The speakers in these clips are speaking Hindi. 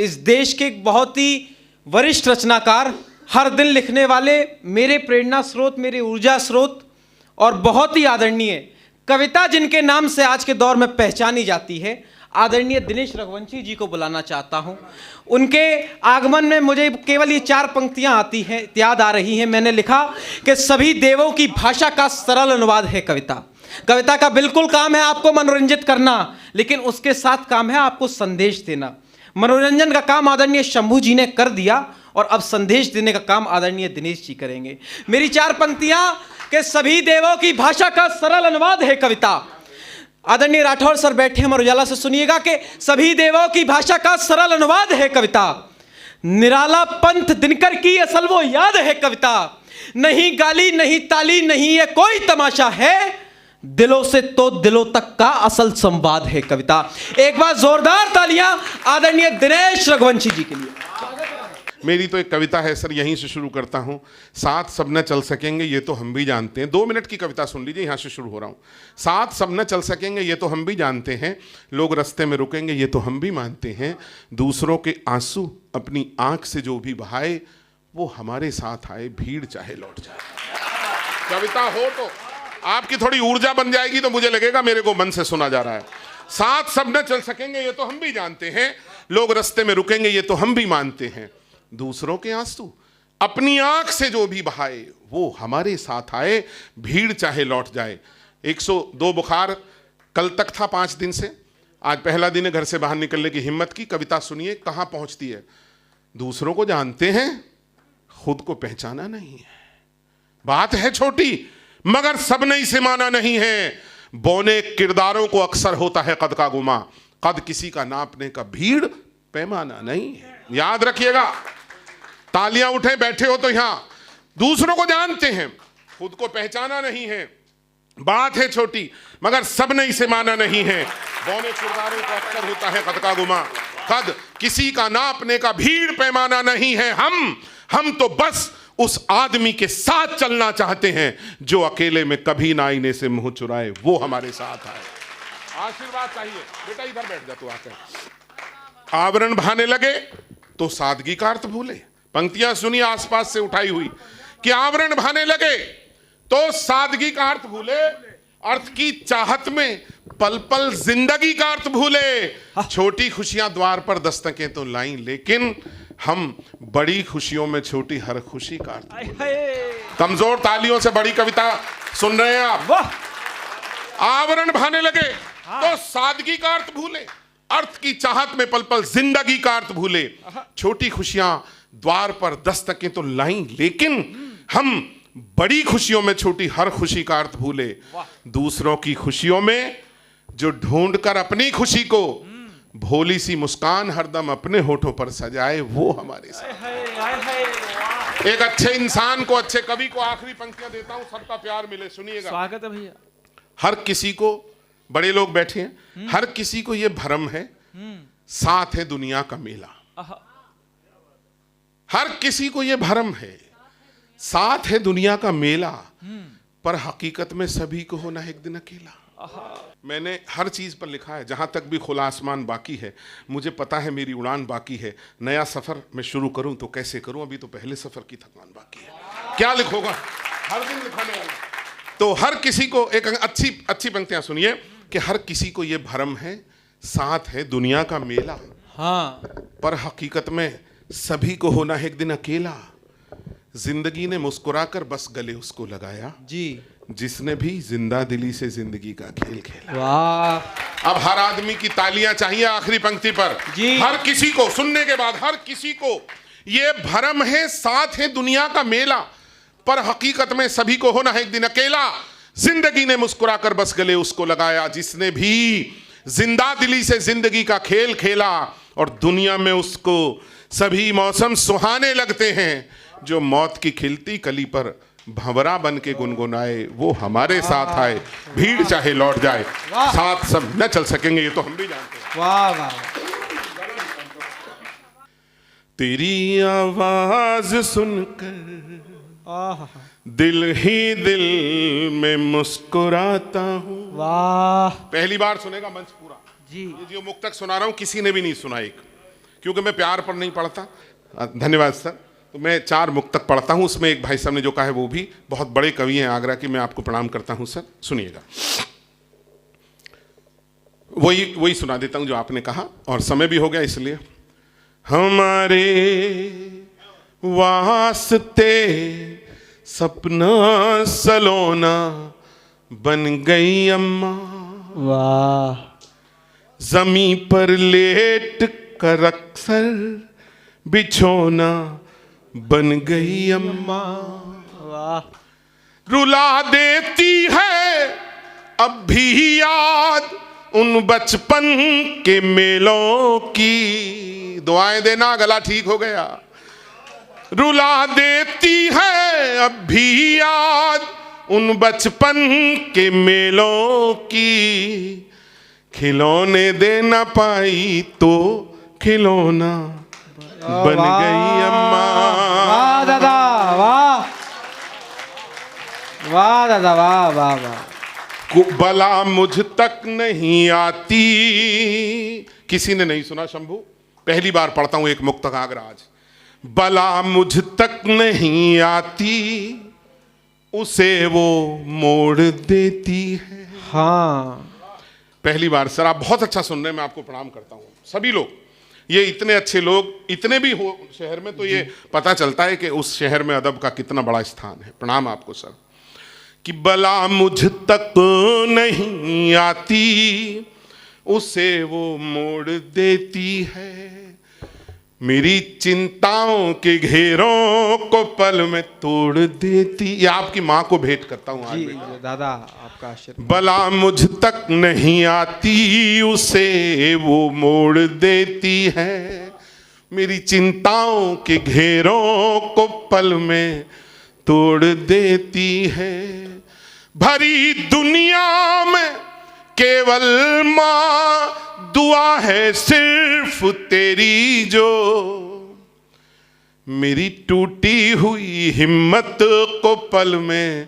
इस देश के एक बहुत ही वरिष्ठ रचनाकार, हर दिन लिखने वाले, मेरे प्रेरणा स्रोत, मेरे ऊर्जा स्रोत और बहुत ही आदरणीय कविता जिनके नाम से आज के दौर में पहचानी जाती है, आदरणीय दिनेश रघुवंशी जी को बुलाना चाहता हूं। उनके आगमन में मुझे केवल ये 4 पंक्तियां आती हैं, याद आ रही हैं। मैंने लिखा कि सभी देवों की भाषा का सरल अनुवाद है कविता। कविता का बिल्कुल काम है आपको मनोरंजित करना, लेकिन उसके साथ काम है आपको संदेश देना। मनोरंजन का काम आदरणीय शंभू जी ने कर दिया और अब संदेश देने का काम आदरणीय दिनेश जी करेंगे। मेरी 4 पंक्तियां कि सभी देवों की भाषा का सरल अनुवाद है कविता। आदरणीय राठौर सर बैठे अमर उजाला से सुनिएगा कि सभी देवों की भाषा का सरल अनुवाद है कविता। निराला पंथ दिनकर की असल वो याद है कविता। नहीं गाली नहीं ताली नहीं ये कोई तमाशा है, दिलों से तो दिलों तक का असल संवाद है कविता। एक बार जोरदार तालियां आदरणीय दिनेश रघुवंशी जी के लिए। मेरी तो एक कविता है सर, यहीं से शुरू करता हूं। साथ सब न चल सकेंगे ये तो हम भी जानते हैं। 2 मिनट की कविता सुन लीजिए, यहां से शुरू हो रहा हूं। साथ सब न चल सकेंगे ये तो हम भी जानते हैं, लोग रास्ते में रुकेंगे ये तो हम भी मानते हैं, दूसरों के आंसू अपनी आंख से जो भी बहाए वो हमारे साथ आए, भीड़ चाहे लौट जाए। कविता हो तो आपकी थोड़ी ऊर्जा बन जाएगी तो मुझे लगेगा मेरे को मन से सुना जा रहा है। साथ सब न चल सकेंगे ये तो हम भी जानते हैं, लोग रास्ते में रुकेंगे ये तो हम भी मानते हैं, दूसरों के आंसू अपनी आंख से जो भी बहाए वो हमारे साथ आए, भीड़ चाहे लौट जाए। 102 बुखार कल तक था 5 दिन से, आज पहला दिन है घर से बाहर निकलने की हिम्मत की। कविता सुनिए कहां पहुंचती है। दूसरों को जानते हैं, खुद को पहचाना नहीं है। बात है छोटी मगर सब नहीं से माना नहीं है, बौने किरदारों को अक्सर होता है कद का गुमा, कद किसी का नापने का भीड़ पैमाना नहीं है। याद रखिएगा, तालियां उठे बैठे हो तो यहां दूसरों को जानते हैं, खुद को पहचाना नहीं है। बात है छोटी मगर सब नहीं से माना नहीं है, बौने किरदारों को अक्सर होता है कद का गुमा, कद किसी का नापने का भीड़ पैमाना नहीं है। हम तो बस उस आदमी के साथ चलना चाहते हैं जो अकेले में कभी ना आईने से मुंह चुराए, वो हमारे साथ आए। आशीर्वाद चाहिए बेटा, इधर बैठ जा तू आकर। आवरण भाने लगे तो सादगी का अर्थ भूले। पंक्तियां सुनिए आसपास से उठाई हुई कि आवरण भाने लगे तो सादगी का अर्थ भूले, अर्थ की चाहत में पल पल जिंदगी का अर्थ भूले। छोटी खुशियां द्वार पर दस्तकें तो लाई, लेकिन हम बड़ी खुशियों में छोटी हर खुशी का अर्थ भूले। कमजोर तालियों से बड़ी कविता सुन रहे हैं आप। आवरण भाने लगे तो सादगी का अर्थ भूले, अर्थ की चाहत में पल पल जिंदगी का अर्थ भूले। छोटी खुशियां द्वार पर दस्तकें तो लाई, लेकिन हम बड़ी खुशियों में छोटी हर खुशी का अर्थ भूले। दूसरों की खुशियों में जो ढूंढकर अपनी खुशी को भोली सी मुस्कान हरदम अपने होठों पर सजाए, वो हमारे साथ। एक अच्छे इंसान को, अच्छे कवि को आखिरी पंक्तियां देता हूं, सबका प्यार मिले, सुनिएगा। स्वागत है भैया। हर किसी को, बड़े लोग बैठे हैं, हर किसी को ये भ्रम है साथ है दुनिया का मेला। हर किसी को ये भ्रम है साथ है दुनिया का मेला, पर हकीकत में सभी को होना है एक दिन अकेला। मैंने हर चीज पर लिखा है, जहां तक भी खुला आसमान बाकी है, मुझे पता है मेरी उड़ान बाकी है। नया सफर मैं शुरू करूं तो कैसे करूं, अभी तो पहले सफर की थकान बाकी है। क्या लिखोगा, हर दिन लिखाने वाला। तो हर किसी को, एक अच्छी पंक्तियां सुनिए कि हर किसी को ये भ्रम है साथ है दुनिया का मेला, हाँ, पर हकीकत में सभी को होना है एक दिन अकेला। जिंदगी ने मुस्कुराकर बस गले उसको लगाया जी, जिसने भी जिंदा दिली से जिंदगी का खेल खेला। वाह। अब हर आदमी की तालियां चाहिए आखिरी पंक्ति पर जी। हर किसी को सुनने के बाद, हर किसी को ये भ्रम है साथ है दुनिया का मेला, पर हकीकत में सभी को होना है एक दिन अकेला। जिंदगी ने मुस्कुराकर बस गले उसको लगाया जिसने भी जिंदा दिली से जिंदगी का खेल खेला, और दुनिया में उसको सभी मौसम सुहाने लगते हैं। जो मौत की खिलती कली पर भंवरा बन के गुनगुनाए, वो हमारे साथ आए, भीड़ चाहे लौट जाए, साथ सब न चल सकेंगे ये तो हम भी जानते हैं। वाह वाह। तेरी आवाज सुनकर दिल ही दिल में मुस्कुराता हूँ। वाह। पहली बार सुनेगा मंच पूरा जी। ये जो मुक्तक सुना रहा हूं किसी ने भी नहीं सुना। एक क्योंकि मैं प्यार पर नहीं पढ़ता। धन्यवाद सर। तो मैं 4 मुक्तक पढ़ता हूँ, उसमें एक भाई साहब ने जो कहा है वो भी बहुत बड़े कवि हैं आगरा के, मैं आपको प्रणाम करता हूँ सर। सुनिएगा, वही सुना देता हूँ जो आपने कहा, और समय भी हो गया इसलिए। हमारे वास्ते सपना सलोना बन गई अम्मा, वाह। जमी पर लेट कर अक्सर बिछोना बन गई अम्मा, वाह। रुला देती है अब भी याद उन बचपन के मेलों की। दुआएं देना, गला ठीक हो गया। रुला देती है अब भी याद उन बचपन के मेलों की। खिलौने दे ना पाई तो खिलौना बन गई अम्मा। वाह दादा, वाह वाह दादा, वाह वाह वाह। बला मुझ तक नहीं आती। किसी ने नहीं सुना शंभू, पहली बार पढ़ता हूं एक मुक्तक आगरा आज। बला मुझ तक नहीं आती उसे वो मोड़ देती है। हाँ, पहली बार सर, आप बहुत अच्छा सुन रहे हैं, मैं आपको प्रणाम करता हूं। सभी लोग, ये इतने अच्छे लोग इतने भी हो शहर में, तो ये पता चलता है कि उस शहर में अदब का कितना बड़ा स्थान है। प्रणाम आपको सर। कि बला मुझ तक नहीं आती उसे वो मोड़ देती है। मेरी चिंताओं के घेरों को पल में तोड़ देती। ये आपकी माँ को भेंट करता हूँ आज जी मैं। दादा, आपका आशीर्वाद। बला मुझ तक नहीं आती उसे वो मोड़ देती है। मेरी चिंताओं के घेरों को पल में तोड़ देती है। भरी दुनिया में केवल माँ दुआ है सिर्फ तेरी, जो मेरी टूटी हुई हिम्मत को पल में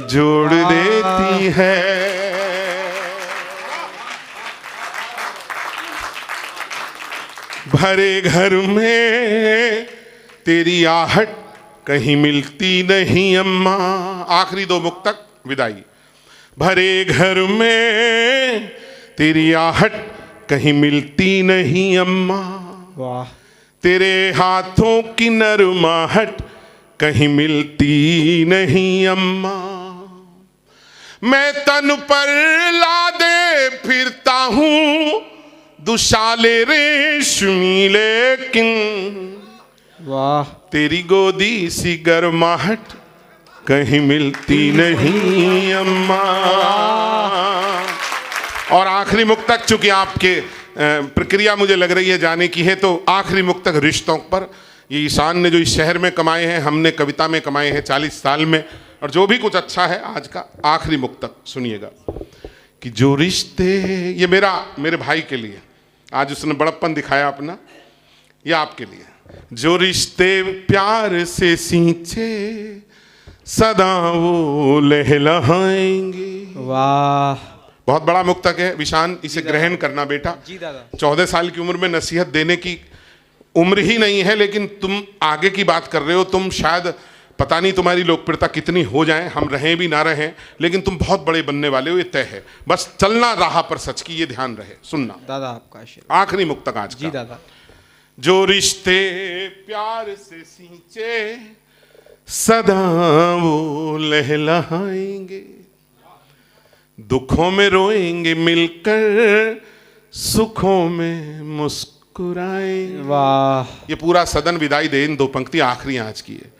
जोड़ देती है। भरे घर में तेरी आहट कहीं मिलती नहीं अम्मा। आखिरी 2 मुक्तक, विदाई। भरे घर में तेरी आहट कहीं मिलती नहीं अम्मा। वाह। तेरे हाथों की नरमाहट कहीं मिलती नहीं अम्मा। मैं तन पर लादे फिरता हूँ दुशाले रेशमी, लेकिन वाह। तेरी गोदी सी गर्माहट कहीं मिलती नहीं अम्मा। और आखिरी मुक्तक, चूंकि आपके प्रक्रिया मुझे लग रही है जाने की है, तो आखिरी मुक्तक रिश्तों पर। ये ईशान ने जो इस शहर में कमाए हैं, हमने कविता में कमाए हैं 40 साल में, और जो भी कुछ अच्छा है आज का आखिरी मुक्तक सुनिएगा। कि जो रिश्ते, ये मेरे भाई के लिए, आज उसने बड़प्पन दिखाया अपना, ये आपके लिए। जो रिश्ते प्यार से सींचे सदा वो लहलहाएंगे। वाह। बहुत बड़ा मुक्तक है विशान, इसे ग्रहण करना बेटा। जी दादा। 14 साल की उम्र में नसीहत देने की उम्र ही नहीं है, लेकिन तुम आगे की बात कर रहे हो। तुम शायद, पता नहीं तुम्हारी लोकप्रियता कितनी हो जाए, हम रहें भी ना रहें, लेकिन तुम बहुत बड़े बनने वाले हो, ये तय है। बस चलना राह पर सच की, ये ध्यान रहे। सुनना दादा, आपका आशीर्वाद। आखिरी मुक्तक आज जी का। दादा। जो रिश्ते प्यार से सींचे सदा वो लहलहाएंगे। दुखों में रोएंगे मिलकर, सुखों में मुस्कुराएंगे। वाह। ये पूरा सदन विदाई दे, इन 2 पंक्ति आखिरी आज की है।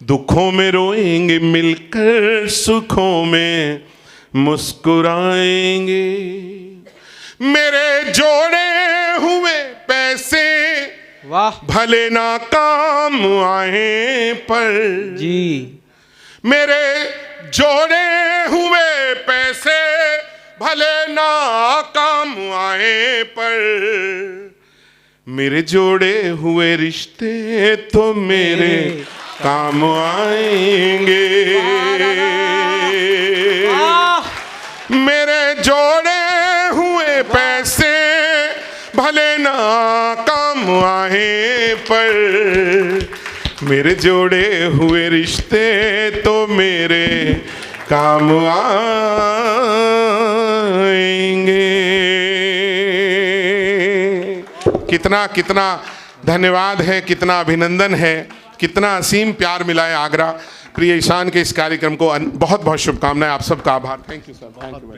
दुखों में रोएंगे मिलकर, सुखों में मुस्कुराएंगे। मेरे जोड़े हुए पैसे वाह भले ना काम आए पर, जी। मेरे जोड़े हुए पैसे भले ना काम आए पर, मेरे जोड़े हुए रिश्ते तो मेरे काम आएंगे। मेरे जोड़े हुए पैसे भले ना काम आए पर मेरे जोड़े हुए रिश्ते तो मेरे काम आएंगे। कितना कितना धन्यवाद है, कितना अभिनंदन है, कितना असीम प्यार मिला है आगरा। प्रिय ईशान के इस कार्यक्रम को बहुत बहुत शुभकामनाएं, आप सबका आभार। Thank you sir, thank you.